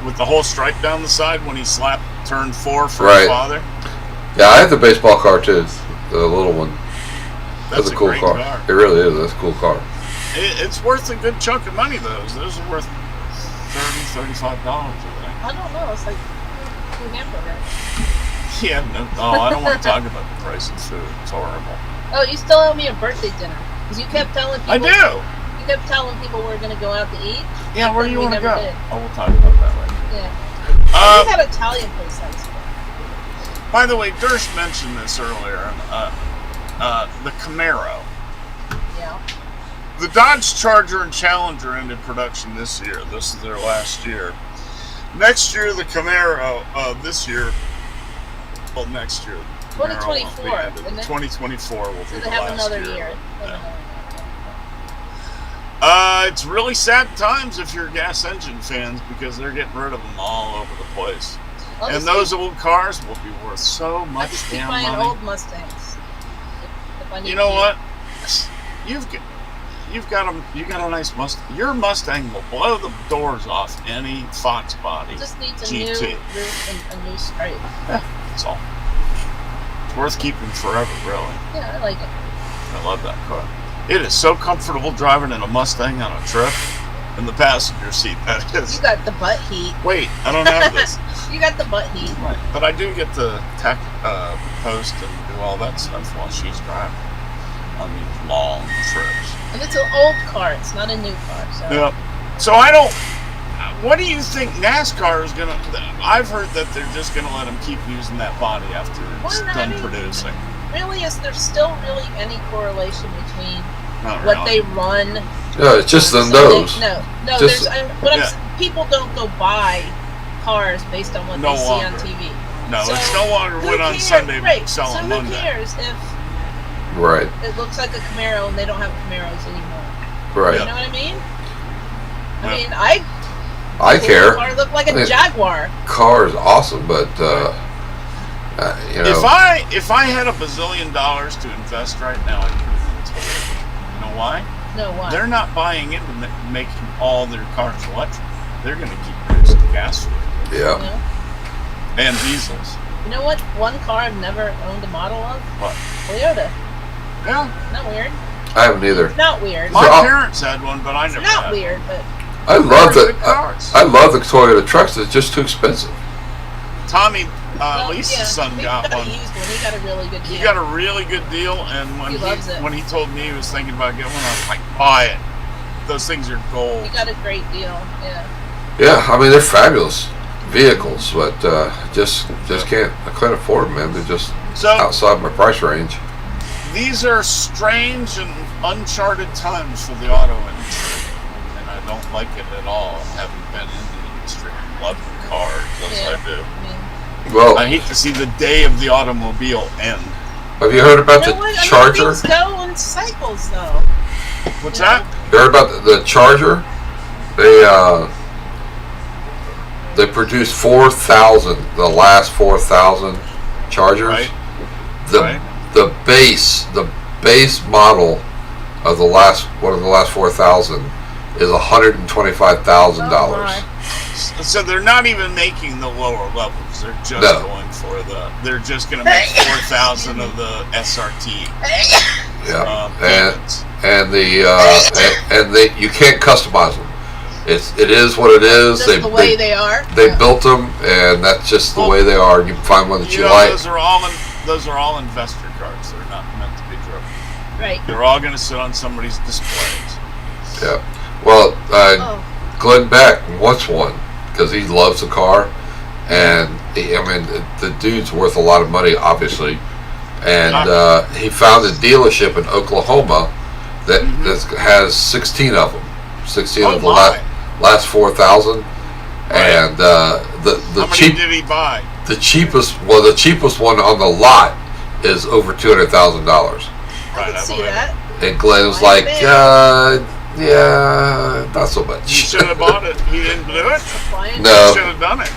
With the whole stripe down the side when he slapped turn 4 for Right. his father. Yeah, I have the baseball car too, the little one. That's a cool great car. It really is. That's a cool car. It's worth a good chunk of money, those. Those are worth $35, I I don't know. It's like two hamburgers. think. Yeah, no, I don't want to talk about the price of food. It's horrible. Oh, you still owe me a birthday dinner because you kept telling people. I do. You kept telling people we're going to go out to eat. Yeah, where do you We want to never go? did. Oh, we'll talk about that later. Yeah. We had an Italian place last week. By the way, Durst mentioned this earlier. The Camaro. Yeah. The Dodge Charger and Challenger ended production this year. This is their last year. Next year, the Camaro. This year. Well, next year. the Camaro won't be 2024, ended. isn't it? 2024 will So be they the have last another year. year. Yeah. It's really sad times if you're gas engine fans because they're getting rid of them all over the place. I'll And just those old cars will be worth so I much just keep damn buying money. old Mustangs. If I need You know to. what? You've got a nice Mustang. Your Mustang will blow the doors off any Fox body. It just needs a GT. new roof and a new stripe. That's all. It's worth keeping forever, really. Yeah, I like it. I love that car. It is so comfortable driving in a Mustang on a trip. In the passenger seat, that is. You got the butt heat. Wait, I don't have this. You got the butt heat. Right, but I do get to post and do all that stuff while she's driving on these long trips. And it's an old car. It's not a new car. So. Yep. So I don't. What do you think NASCAR is gonna? I've heard that they're just gonna let them keep using that body after it's Well, I done mean, producing. Really, is there still really any correlation between Not what really. they run? Yeah, it's just them So they- those. No. Just- People don't go buy cars based on what No they see longer. on TV. No, So, it's no longer Who win on cares? Sunday, Right. sell So on who Monday. cares if Right. it looks like a Camaro and they don't have Camaros anymore? Right. You know what I mean? Yeah. I mean, I I care. car looked like a I mean, Jaguar. Car is awesome, but If I had $1 bazillion to invest right now, I'd put it in Toyota. You know why? No, why? They're not buying into making all their cars electric. They're going to keep producing gas fuel You yeah. know? and diesels. You know what? One car I've never owned a model of? What? Toyota. Yeah, Not weird. I haven't either. It's not weird. my So- parents had one, but I It's never not had weird, but I one. love They're the good cars. I love the Toyota trucks. It's just too expensive. Tommy, well, Lisa's yeah, son he got got one. a used one. He got a really good deal. He got a really good deal, and when He loves it. when he told me he was thinking about getting one, I was like, buy it. Those things are gold. He got a great deal. Yeah. Yeah, I mean they're fabulous vehicles, but just can't. I can't afford them, man. They're just So outside my price range. these are strange and uncharted times for the auto industry, and I don't like it at all. Having been in the industry, love the cars as Yeah. I do. I mean, Well, I hate to see the day of the automobile end. have you heard about you know the what? I mean, Charger? things go in cycles, though. What's You know? that? You heard about the Charger? They produced 4,000, the last 4,000 Chargers. Right. The Right. the base model of the last 4,000 is $125,000. So they're not even making the lower levels. They're just No. going for the. They're just going to make 4,000 of the SRT Yeah, payments. and they you can't customize them. It is what it is. Just the way they are. They Yeah. built them, and that's just the Well, way they are. You can find one that you know, like. those are all those are all investor cars. They're not meant to be driven. Right. They're all going to sit on somebody's displays. Yeah. Well, Oh. Glenn Beck wants one because he loves the car, and the dude's worth a lot of money, obviously. And he found a dealership in Oklahoma that has 16 of them. 16 Oh, of the my. last 4,000. And the How many cheap did he buy? the cheapest one on the lot is over $200,000. I Right, can I see believe it. that. And Glenn was Why like, not? yeah, not so He much. should have bought it. He didn't do it. Appliance. No. He should have done it.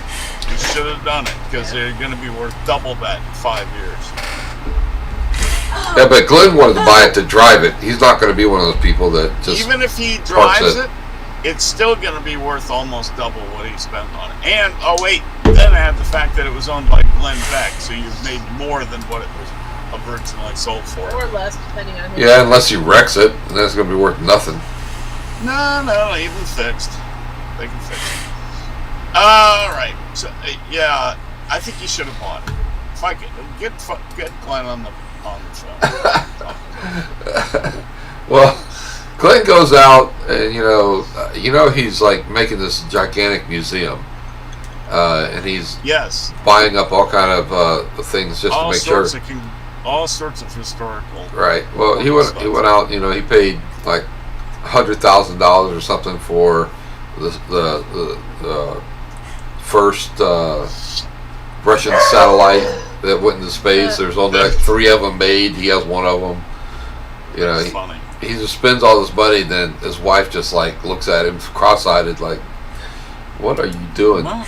He should have done it because they're going to be worth double that in 5 years. Yeah, but Glenn wanted to buy it to drive it. He's not going to be one of those people that just. Even if he parks drives it. it, it's still going to be worth almost double what he spent on it. And then I had the fact that it was owned by Glenn Beck, so you've made more than what it was originally sold for. Or less, depending on who. Yeah, unless he wrecks it, and then it's going to be worth nothing. No, even fixed. They can fix it. All right. So yeah, I think you should have bought it. If I could get Glenn on the phone. Well, Glenn goes out, and he's like making this gigantic museum, and he's Yes. buying up all kind of things just to All make sure. all sorts of historical. Right. Well, he went out. He paid like $100,000 or something for the first Russian satellite that went into space. There's only like 3 of them made. He has one of them. That's funny. He just spends all this money. Then his wife just like looks at him cross-eyed, like, "What are you doing?" Well,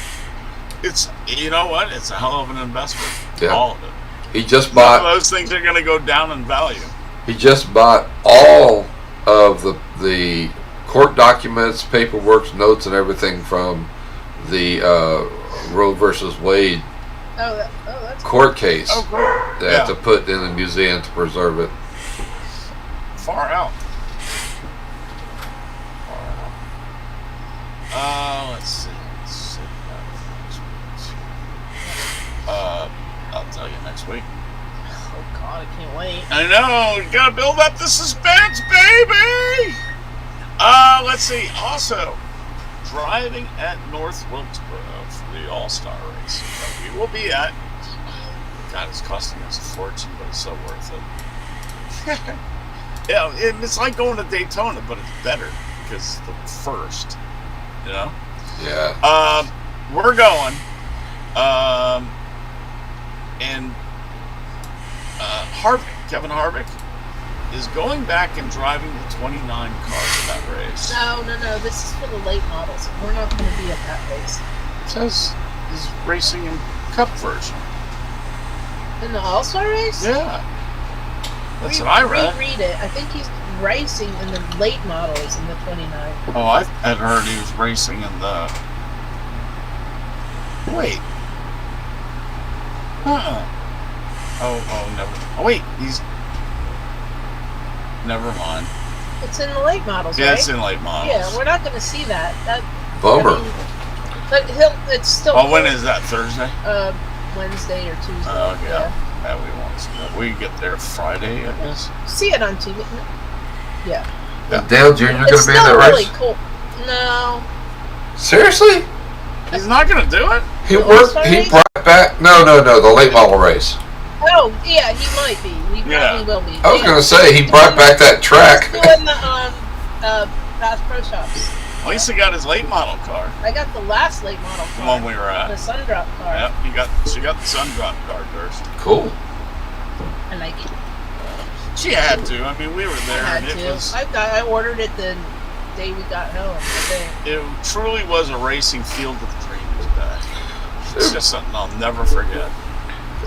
it's you know what? It's a hell of an investment. Yeah. All of it. He just None bought. of those things are going to go down in value. He just bought all of the court documents, paperwork, notes, and everything from the Roe versus Wade That's court case. Oh, cool. They have to put in the museum to preserve it. Far out. Let's see. I'll tell you next week. Oh God, I can't wait. I know. You gotta build up the suspense, baby. Let's see. Also, driving at North Wilkesboro for the All-Star race that we will be at. God, it's costing us a fortune, but it's so worth it. Yeah, it's like going to Daytona, but it's better because it's the first. You know. Yeah. We're going. And Kevin Harvick is going back and driving the 29 car for that race. No. This is for the late models. We're not going to be at that race. It says he's racing in Cup version. In the All-Star race? Yeah. That's what I read. Reread it. I think he's racing in the late models in the 29. Oh, I had heard he was racing in the... Wait. Oh, never... Oh, wait, he's... Never mind. It's in the late models, Yeah, right? it's in late models. Yeah, we're not going to see that. Bummer. But it's still... Oh, when is that? Thursday? Wednesday or Tuesday. Oh, yeah. Yeah, we won't see that. We get there Friday, I guess. See it on TV. Yeah. And Dale Jr. going It's to be in still that really race? cool. No. Seriously? He's not going to do it? He The worked. All-Star He race? brought back. No. The late model race. Oh, yeah, he might be. He Yeah. probably will be. I was going to say he brought back that track. He's doing the Bass Pro Shops. At least he got his late model car. I got the last late model The car. one we were at. The Sundrop car. Yep, she got the sun drop car first. Cool. I like it. She had to. I mean, we were there, I had and it to. was. I ordered it the day we got home. I think. It truly was a racing field of dreams day. It's just something I'll never forget.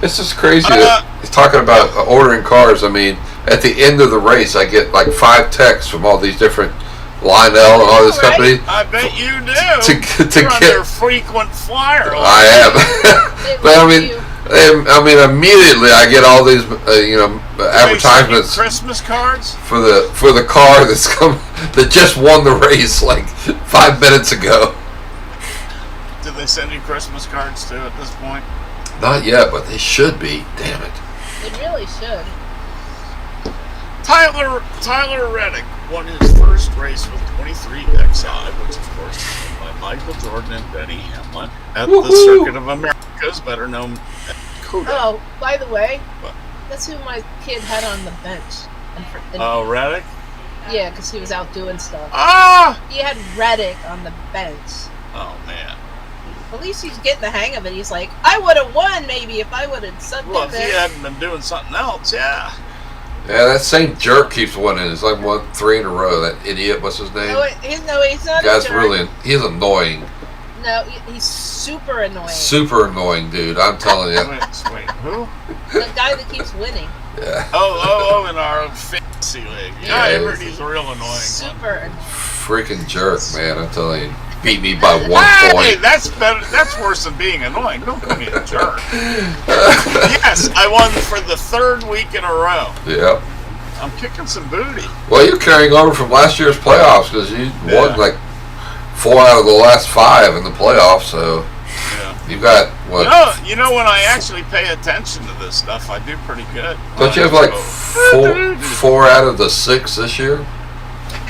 It's just crazy that he's talking about ordering cars. I mean, at the end of the race, I get like 5 texts from all these different Lionel and all this Right? company. I bet you do. To You're on get- their frequent flyer. I am. They But I love mean, you. immediately I get all these, advertisements Christmas cards. for the car that just won the race like 5 minutes ago. Did they send you Christmas cards too at this point? Not yet, but they should be. Damn it. They really should. Tyler Reddick won his first race with 23 XI, which of course is won by Michael Jordan and Denny Hamlin at the Circuit of Americas, better known as COTA. Oh, by the way, What? that's who my kid had on the bench. And Oh, Reddick? yeah, because he was out doing stuff. Ah! He had Reddick on the bench. Oh, man. At least he's getting the hang of it. He's like, I would have won maybe if I would have sucked Well, in if he there. hadn't been doing something else, yeah. Yeah, that same jerk keeps winning. It's like won 3 in a row. That idiot, what's his name? He's not Guy's a jerk. really, he's annoying. No, he's super annoying. Super annoying, dude. I'm telling you. Wait, who? The guy that keeps winning. Yeah. Oh, in our fantasy league. Yeah, I Yeah, heard he's a real annoying one. Super annoying. Freaking jerk, man. I'm telling you. Beat me by 1 Hey, point. that's better. That's worse than being annoying. Don't call me a jerk. Yes, I won for the 3rd week in a row. Yep. I'm kicking some booty. Well, you're carrying over from last year's playoffs because you Yeah. won like 4 out of the last 5 in the playoffs. So Yeah. you got what? You know, when I actually pay attention to this stuff, I do pretty good. Don't you have like 4 out of the 6 this year?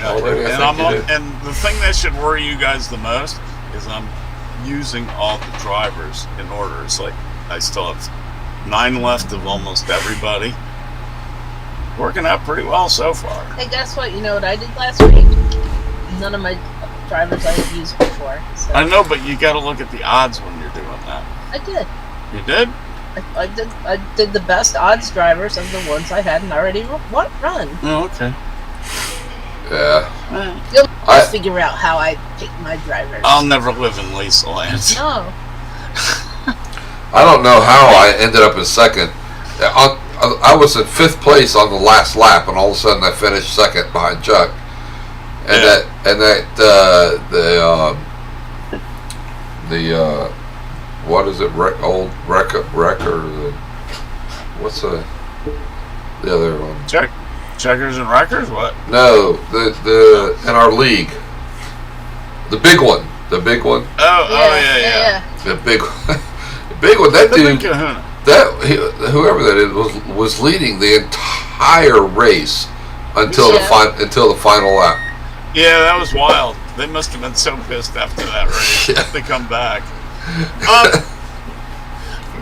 Already, I and think you do. and the thing that should worry you guys the most is I'm using all the drivers in order. It's like I still have 9 left of almost everybody. Working out pretty well so far. Hey, guess what? You know what I did last week? None of my drivers I had used before. So I know, but you got to look at the odds when you're doing that. I did. You did? I did the best odds drivers of the ones I hadn't already run. Oh, okay. Yeah. You'll I- figure out how I pick my drivers. I'll never live in Lisa Land. No. I don't know how I ended up in second. I was in 5th place on the last lap, and all of a sudden I finished second behind Chuck. And what is it? Old record? What's the other one? Checkers and wreckers? What? No, the in our league, the big one. Yeah. The big one. The big one. That The big dude. kahuna. Whoever that is was leading the entire race until until the final lap. Yeah, that was wild. They must have been so pissed after that race. Yeah. They come back.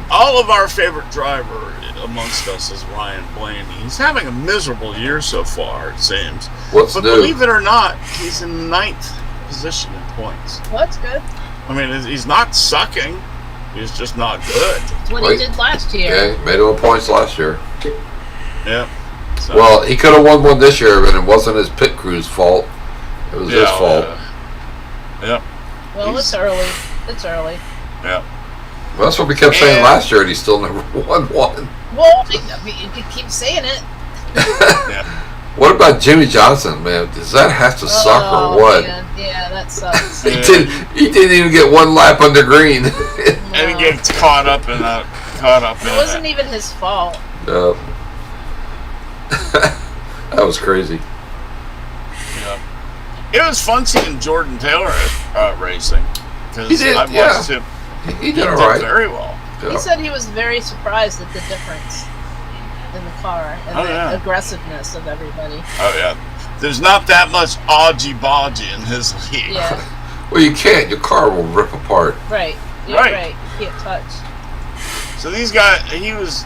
All of our favorite driver amongst us is Ryan Blaney. He's having a miserable year so far, it seems. What's But new? believe it or not, he's in 9th position in points. Well, that's good. I mean, he's not sucking. He's just not good. It's what Wait. he did last year. Okay, made him points last year. Yep. So, Well, he could have won one this year, but it wasn't his pit crew's fault. It was his fault. Yep. Well, it's early. It's early. Yep. Well, that's what we kept saying And- last year, and he still never won one. Well, you could keep saying it. Yeah. What about Jimmy Johnson, man? Does that have to suck or what? Man. Yeah, that sucks. He didn't even get one lap under green. And he gets caught up in that. It wasn't even his fault. No. That was crazy. Yeah. It was fun seeing Jordan Taylor racing. He Because did, I watched him. He did all right. very well. He Yeah. said he was very surprised at the difference in the car and Oh, the yeah. aggressiveness of everybody. Oh, yeah. There's not that much odgy-bodgy in his league. Yeah, Well, you can't. Your car will rip apart. right. You're Right. right. You can't touch. So these guys, he was,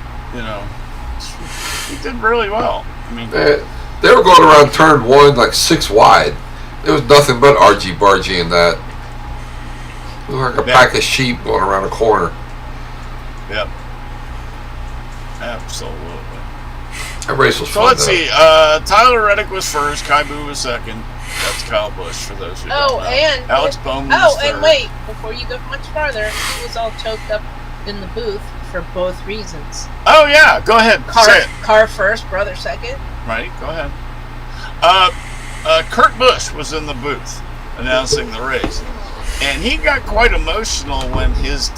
he did really well. I mean, They were going around turn 1 like 6 wide. There was nothing but argy-bargy in that. It was like a pack of sheep going around a corner. yep. Absolutely. That race was So fun. let's though. see. Tyler Reddick was first. Kai Bu was second. That's Kyle Busch for those who Oh, don't know. and Alex Bowman was third. and wait, before you go much farther, he was all choked up in the booth for both reasons. Oh, yeah. Go ahead. Say it. Car first, brother second. Right, go ahead. Kurt Busch was in the booth announcing the race, and he got quite emotional when his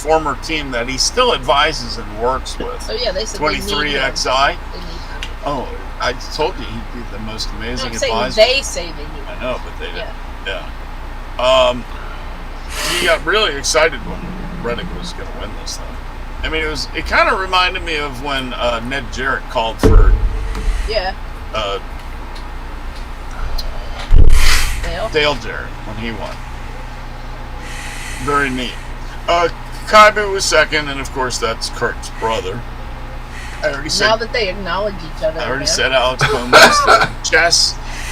former team that he still advises and works with, Oh yeah, they said they need 23XI. him. They need him. Oh, I told you he'd be the most No, amazing I'm saying advisor. they say they need I him. know, but they didn't. Yeah. Yeah. He got really excited when Reddick was going to win this thing. I mean, it kind of reminded me of when Ned Jarrett called for Yeah. Dale. Dale Jarrett when he won. Very neat. Kaibu was second, and of course that's Kurt's brother. I already said. Now that they acknowledge each other. I already again. said Alex Bowman was third.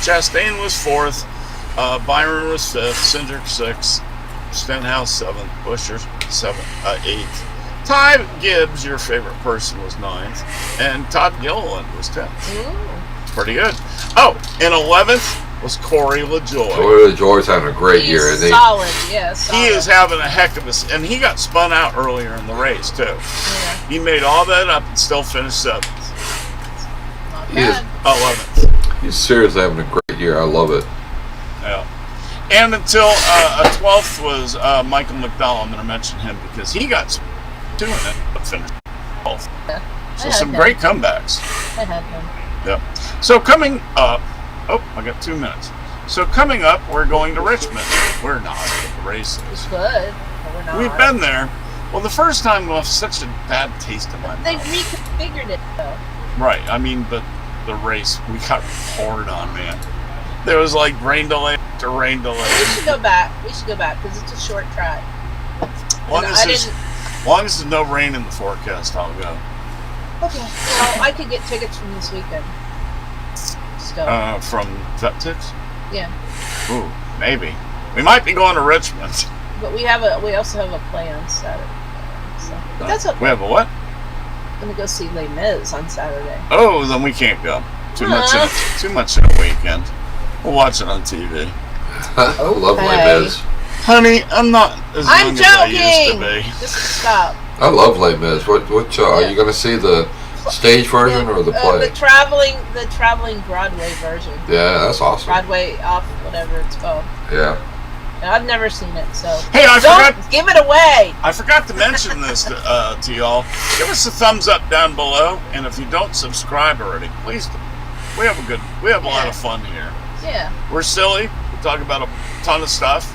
Chastain was fourth. Byron was fifth. Cindric sixth. Stenhouse seventh. Busher eighth. Ty Gibbs, your favorite person, was ninth, and Todd Gilliland was 10th. Ooh. Pretty good. Oh, and 11th was Corey LaJoy. Corey LaJoy's having a great year. He's And solid, yes. He is having a heck of a, and he got spun out earlier in the race too. Yeah, He made all that up and still finished 7th, not He is- bad. 11th. he's seriously having a great year. I love it. Yeah. And until 12th was Michael McDowell. I'm going to mention him because he got doing it, but finished 12th. Yeah. So I had some him. great comebacks. I had him. Yeah. So coming up, I got 2 minutes. So coming up, we're going to Richmond. We're not, but the race is. Good, but we're not. We've been there. Well, the first time left such a bad taste in my They mouth. reconfigured it though. Right. I mean, but the race, we got poured on, man. There was like rain delay after rain delay. We should go back. We should go back because it's a short track. Long And as I there's, didn't. long as there's no rain in the forecast, I'll go. Okay. Well, I could get tickets from this weekend. So From Vet Tips? yeah, Ooh, maybe. We might be going to Richmond. but we also have a play on Saturday. So but that's okay. We have a what? I'm gonna go see Les Mis on Saturday. Oh, then we can't go. Too much in a weekend. We'll watch it on TV. I love Les Okay. Mis. Honey, I'm not as I'm young as I used to joking. be. Just stop. I love Les Mis. What are Yeah. you going to see the stage version or the play? The traveling Broadway version. Yeah, that's awesome. Broadway off, whatever it's called. Yeah. And I've never seen it, so Hey, I don't forgot. give it away. I forgot to mention this to y'all. Give us a thumbs up down below, and if you don't subscribe already, please do. We have a lot of fun here. Yeah, We're silly. We talk about a ton of stuff,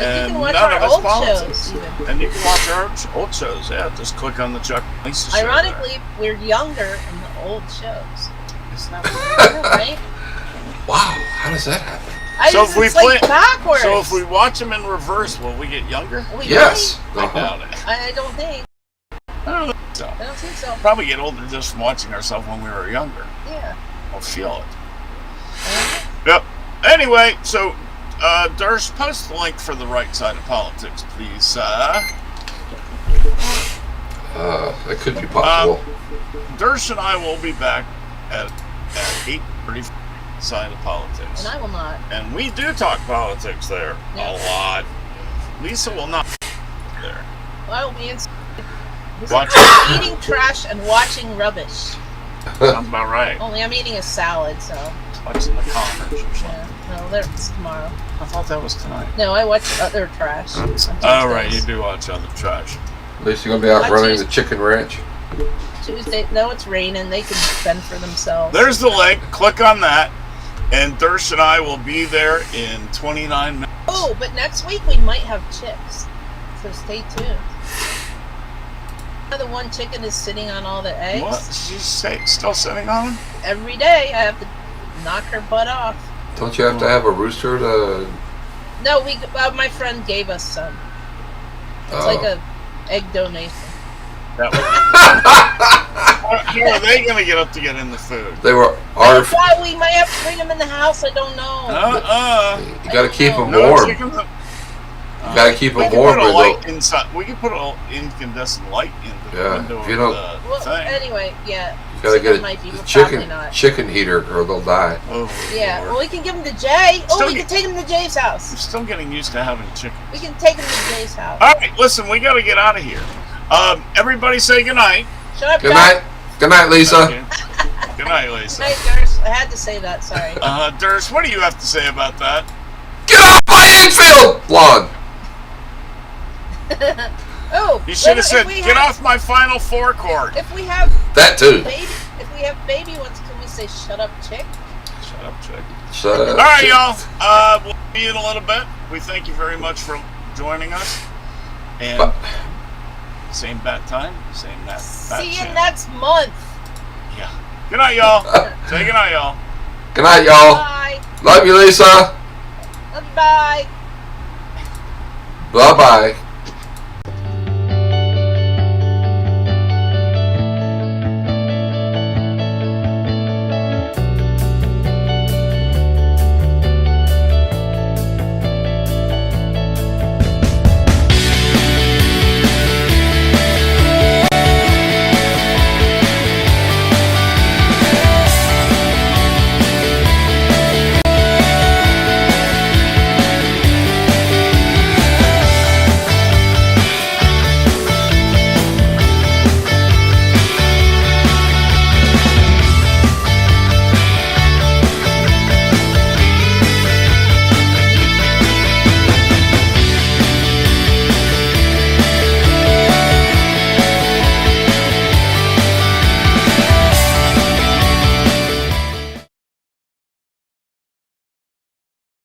and you and can watch none our of it's old politics. shows even. And you can watch our old shows. Yeah, just click on the Chuck and Lisa show there. Ironically, we're younger in the old shows. Isn't that weird, right? Wow. How does that happen? So if we it's like play- backwards. So if we watch them in reverse, will we get younger? We Yes. I Uh-huh. doubt it. might. I don't think. I don't think so. I don't think so. Probably get older just from watching ourselves when we were younger. Yeah. Or feel it. Yep. Anyway, so Durst, post the link for the right side of politics, please. That could be possible. Durst and I will be back at 8:30 side of politics. And I will not. And we do talk politics there Yeah. a lot. Lisa will not be there. I will be in. Watch Eating trash and watching rubbish. Sounds about right. Only I'm eating a salad, so Watching the Connors or something. yeah. No, it's tomorrow. I thought that was tonight. No, I watch other trash. on Oh, right, you Tuesdays. do watch other trash. At least you're going to be out I running choose- the chicken ranch. Tuesday. No, it's raining. They can fend for themselves. There's the link. Click on that. And Durst and I will be there in 29 minutes. Oh, but next week we might have chicks. So stay tuned. The one chicken is sitting on all the eggs. What? She's still sitting on them? Every day I have to knock her butt off. Don't you have to have a rooster to... No, my friend gave us some. It's like a egg donation. That How are they going to get up to get in the food? They were... That's why we might have to bring them in the house. I don't know. You got to keep them No warm. chickens. You got to keep We them can warm. put a Or light they'll... inside. We can put an incandescent light in the Yeah, window if you of don't- the Well, thing. anyway, yeah. You got to get might be, a but probably chicken, not. chicken heater or they'll die. Oh, Yeah, Lord. well, we can give them to Jay. Oh, Still we get- can take them to Jay's I'm house. still getting used to having chicken. We can take them to Jay's house. All right, listen, we got to get out of here. Everybody say goodnight. Shut up, Good Jack. night. Good night, Lisa. Okay. Good night, Lisa. Good night, Durst. I had to say that. Sorry. Durst, what do you have to say about that? Get off my infield lawn. Oh, You should have if said, we get off my Final Four court. If we have That too. baby ones, can we say "shut up, chick"? Shut up, chick. Shut up. All right, y'all. We'll see you in a little bit. We thank you very much for joining us. And Same bat time, same bat See you channel. next month. Yeah. Good night, y'all. Say good night, y'all. Good night, y'all. Bye. Love you, Lisa. Bye. Bye bye.